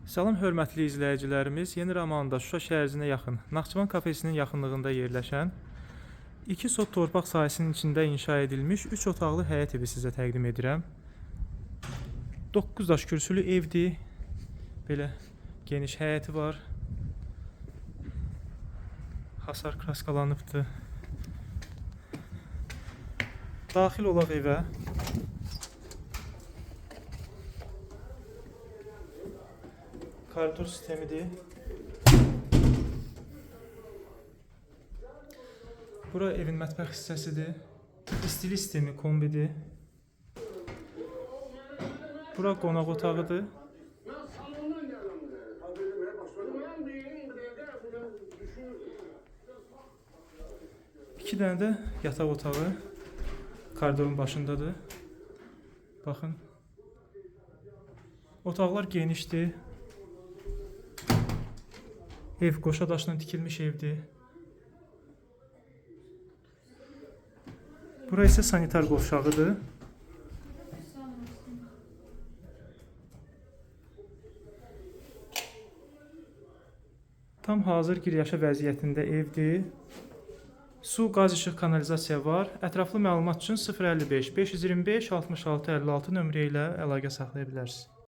Salam hörmətli izləyicilərimiz, Yeni Ramanda Şuşa şəhərinə yaxın Naxçıvan kafesinin yaxınlığında yerləşən 2 sot torpaq sahəsinin içində inşa edilmiş 3 otaqlı həyət evi sizə təqdim edirəm. 9 daş kürsülü evdir. Belə geniş həyəti var. Hasar kraskalanıbdır. Daxil olaq evə. Koridor sistemidir. Bura evin mətbəx hissəsidir. İstilik sistemi kombidir. Bura qonaq otağıdır. İki dənə də yataq otağı koridorun başındadır. Baxın. Otaqlar genişdir. Ev qoşa daşla tikilmiş evdir. Bura isə sanitar qovşağıdır. Tam hazır giryaşa vəziyyətində evdir. Su, qaz, işıq, kanalizasiya var. Ətraflı məlumat üçün 055 525 66 56 nömrə ilə əlaqə saxlaya bilərsiniz.